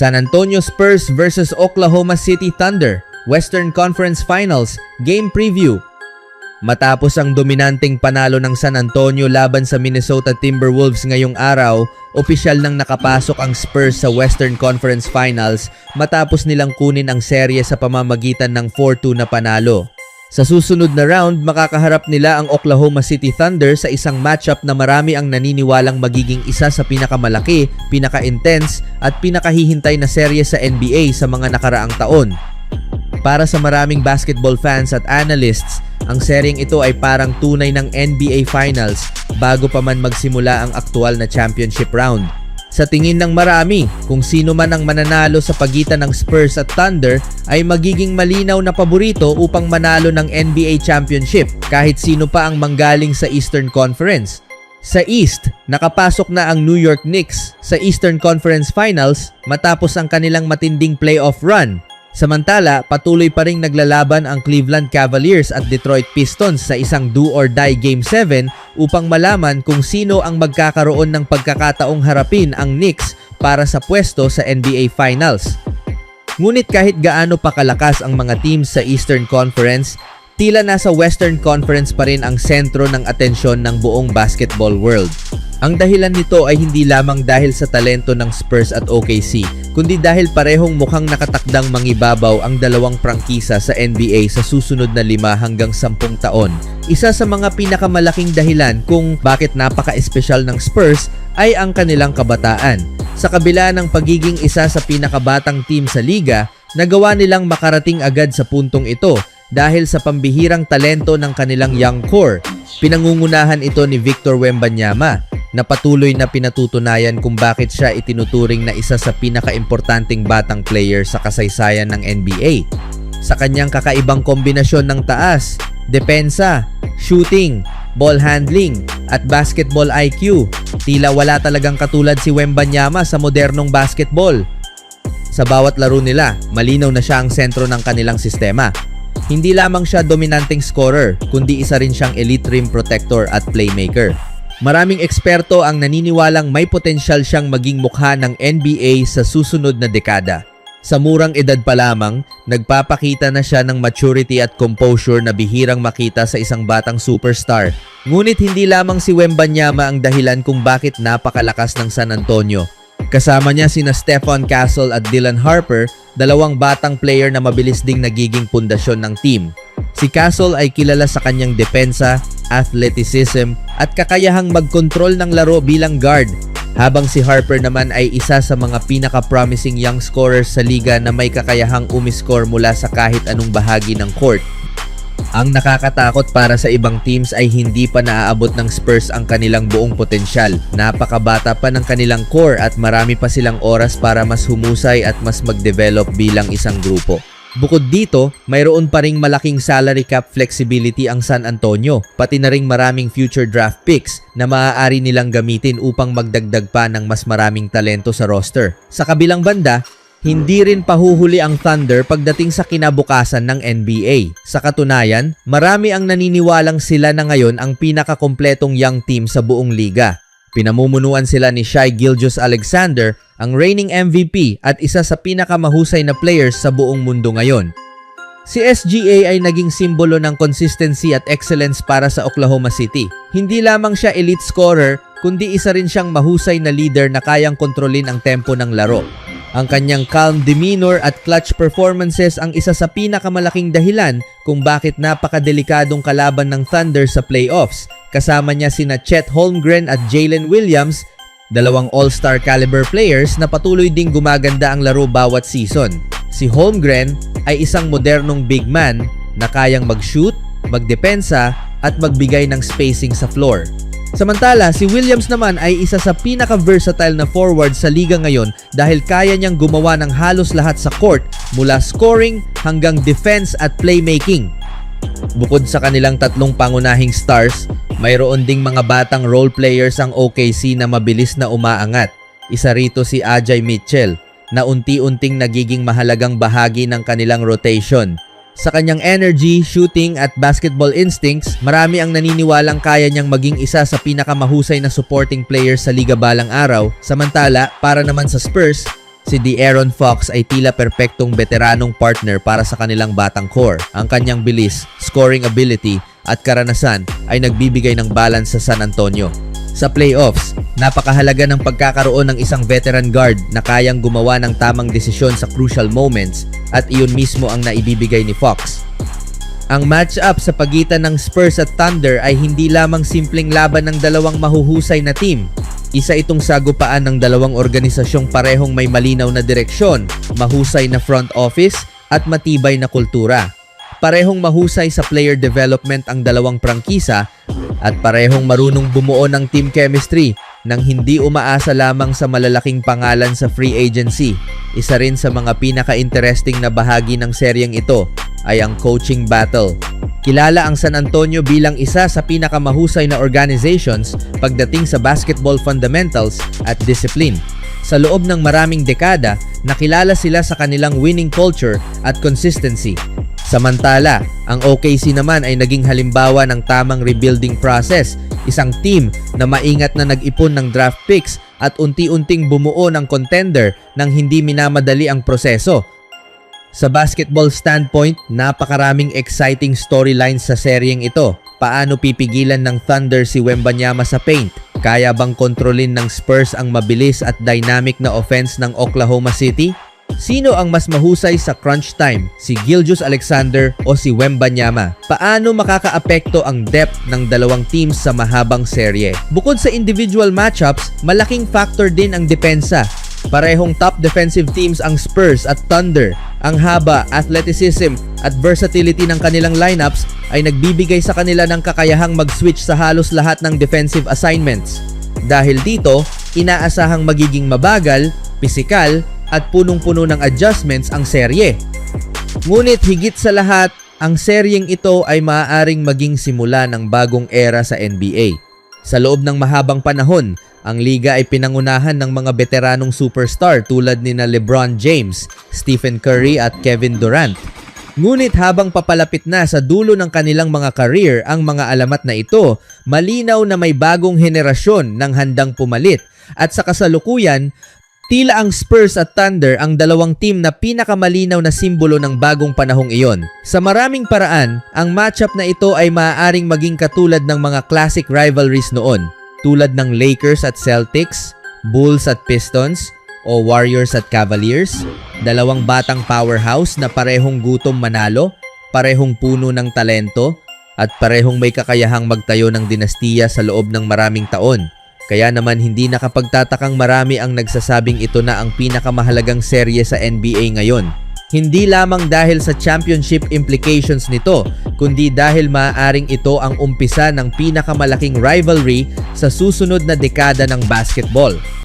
San Antonio Spurs versus Oklahoma City Thunder, Western Conference Finals, Game Preview. Matapos ang dominanteng panalo ng San Antonio laban sa Minnesota Timberwolves ngayong araw, opisyal nang nakapasok ang Spurs sa Western Conference Finals matapos nilang kunin ang serye sa pamamagitan ng 4-2 na panalo. Sa susunod na round, makakaharap nila ang Oklahoma City Thunder sa isang matchup na marami ang naniniwalang magiging isa sa pinakamalaki, pinaka-intense at pinakahihintay na serye sa NBA sa mga nakaraang taon. Para sa maraming basketball fans at analysts, ang seryeng ito ay parang tunay ng NBA Finals bago pa man magsimula ang aktual na championship round. Sa tingin ng marami, kung sino man ang mananalo sa pagitan ng Spurs at Thunder ay magiging malinaw na paborito upang manalo ng NBA Championship kahit sino pa ang manggaling sa Eastern Conference. Sa East, nakapasok na ang New York Knicks sa Eastern Conference Finals matapos ang kanilang matinding playoff run. Samantala, patuloy pa ring naglalaban ang Cleveland Cavaliers at Detroit Pistons sa isang do-or-die Game 7 upang malaman kung sino ang magkakaroon ng pagkakataong harapin ang Knicks para sa pwesto sa NBA Finals. Ngunit kahit gaano pa kalakas ang mga teams sa Eastern Conference, tila nasa Western Conference pa rin ang sentro ng atensyon ng buong basketball world. Ang dahilan nito ay hindi lamang dahil sa talento ng Spurs at OKC, kundi dahil parehong mukhang nakatakdang mangibabaw ang dalawang prangkisa sa NBA sa susunod na 5 hanggang 10 taon. Isa sa mga pinakamalaking dahilan kung bakit napaka-espesyal ng Spurs ay ang kanilang kabataan. Sa kabila ng pagiging isa sa pinakabatang team sa liga, nagawa nilang makarating agad sa puntong ito dahil sa pambihirang talento ng kanilang young core. Pinangungunahan ito ni Victor Wembanyama, na patuloy na pinatutunayan kung bakit siya itinuturing na isa sa pinakaimportanteng batang player sa kasaysayan ng NBA. Sa kanyang kakaibang kombinasyon ng taas, depensa, shooting, ball handling, at basketball IQ, tila wala talagang katulad si Wembanyama sa modernong basketball. Sa bawat laro nila, malinaw na siya ang sentro ng kanilang sistema. Hindi lamang siya dominanteng scorer, kundi isa rin siyang elite rim protector at playmaker. Maraming eksperto ang naniniwalang may potensyal siyang maging mukha ng NBA sa susunod na dekada. Sa murang edad pa lamang, nagpapakita na siya ng maturity at composure na bihirang makita sa isang batang superstar. Ngunit hindi lamang si Wembanyama ang dahilan kung bakit napakalakas ng San Antonio. Kasama niya sina Stephon Castle at Dylan Harper, dalawang batang player na mabilis ding nagiging pundasyon ng team. Si Castle ay kilala sa kanyang depensa, athleticism at kakayahang mag-control ng laro bilang guard, habang si Harper naman ay isa sa mga pinaka-promising young scorers sa liga na may kakayahang umiscore mula sa kahit anong bahagi ng court. Ang nakakatakot para sa ibang teams ay hindi pa naaabot ng Spurs ang kanilang buong potensyal. Napakabata pa ng kanilang core at marami pa silang oras para mas humusay at mas mag-develop bilang isang grupo. Bukod dito, mayroon pa ring malaking salary cap flexibility ang San Antonio, pati na ring maraming future draft picks na maaari nilang gamitin upang magdagdag pa ng mas maraming talento sa roster. Sa kabilang banda, hindi rin pahuhuli ang Thunder pagdating sa kinabukasan ng NBA. Sa katunayan, marami ang naniniwalang sila na ngayon ang pinakakompletong young team sa buong liga. Pinamumunuan sila ni Shai Gilgeous-Alexander, ang reigning MVP at isa sa pinakamahusay na players sa buong mundo ngayon. Si SGA ay naging simbolo ng consistency at excellence para sa Oklahoma City. Hindi lamang siya elite scorer, kundi isa rin siyang mahusay na leader na kayang kontrolin ang tempo ng laro. Ang kanyang calm demeanor at clutch performances ang isa sa pinakamalaking dahilan kung bakit napakadelikadong kalaban ng Thunder sa playoffs. Kasama niya sina Chet Holmgren at Jalen Williams, dalawang all-star caliber players na patuloy ding gumaganda ang laro bawat season. Si Holmgren ay isang modernong big man na kayang mag-shoot, magdepensa at magbigay ng spacing sa floor. Samantala, si Williams naman ay isa sa pinaka-versatile na forward sa liga ngayon dahil kaya niyang gumawa ng halos lahat sa court mula scoring hanggang defense at playmaking. Bukod sa kanilang tatlong pangunahing stars, mayroon ding mga batang role players ang OKC na mabilis na umaangat. Isa rito si Ajay Mitchell na unti-unting nagiging mahalagang bahagi ng kanilang rotation. Sa kanyang energy, shooting at basketball instincts, marami ang naniniwalang kaya niyang maging isa sa pinakamahusay na supporting player sa liga balang araw. Samantala, para naman sa Spurs, Si De'Aaron Fox ay tila perpektong veteranong partner para sa kanilang batang core. Ang kanyang bilis, scoring ability at karanasan ay nagbibigay ng balance sa San Antonio. Sa playoffs, napakahalaga ng pagkakaroon ng isang veteran guard na kayang gumawa ng tamang desisyon sa crucial moments at iyon mismo ang naibibigay ni Fox. Ang match-up sa pagitan ng Spurs at Thunder ay hindi lamang simpleng laban ng dalawang mahuhusay na team. Isa itong sagupaan ng dalawang organisasyong parehong may malinaw na direksyon, mahusay na front office at matibay na kultura. Parehong mahusay sa player development ang dalawang prangkisa at parehong marunong bumuo ng team chemistry nang hindi umaasa lamang sa malalaking pangalan sa free agency. Isa rin sa mga pinaka-interesting na bahagi ng seryeng ito ay ang coaching battle. Kilala ang San Antonio bilang isa sa pinakamahusay na organizations pagdating sa basketball fundamentals at discipline. Sa loob ng maraming dekada, nakilala sila sa kanilang winning culture at consistency. Samantala, ang OKC naman ay naging halimbawa ng tamang rebuilding process, isang team na maingat na nag-ipon ng draft picks at unti-unting bumuo ng contender nang hindi minamadali ang proseso. Sa basketball standpoint, napakaraming exciting storylines sa seryeng ito. Paano pipigilan ng Thunder si Wembanyama sa paint? Kaya bang kontrolin ng Spurs ang mabilis at dynamic na offense ng Oklahoma City? Sino ang mas mahusay sa crunch time, si Gilgeous-Alexander o si Wembanyama? Paano makakaapekto ang depth ng dalawang teams sa mahabang serye? Bukod sa individual matchups, malaking factor din ang depensa. Parehong top defensive teams ang Spurs at Thunder. Ang haba, athleticism at versatility ng kanilang lineups ay nagbibigay sa kanila ng kakayahang mag-switch sa halos lahat ng defensive assignments. Dahil dito, inaasahang magiging mabagal, pisikal, at punong-puno ng adjustments ang serye. Ngunit higit sa lahat, ang seryeng ito ay maaaring maging simula ng bagong era sa NBA. Sa loob ng mahabang panahon, ang liga ay pinangunahan ng mga veteranong superstar tulad nina LeBron James, Stephen Curry at Kevin Durant. Ngunit habang papalapit na sa dulo ng kanilang mga career ang mga alamat na ito, malinaw na may bagong henerasyon ng handang pumalit. At sa kasalukuyan, tila ang Spurs at Thunder ang dalawang team na pinakamalinaw na simbolo ng bagong panahong iyon. Sa maraming paraan, ang matchup na ito ay maaaring maging katulad ng mga classic rivalries noon, tulad ng Lakers at Celtics, Bulls at Pistons, o Warriors at Cavaliers. Dalawang batang powerhouse na parehong gutom manalo, parehong puno ng talento, at parehong may kakayahang magtayo ng dinastiya sa loob ng maraming taon. Kaya naman hindi nakapagtatakang marami ang nagsasabing ito na ang pinakamahalagang serye sa NBA ngayon. Hindi lamang dahil sa championship implications nito, kundi dahil maaaring ito ang umpisa ng pinakamalaking rivalry sa susunod na dekada ng basketball.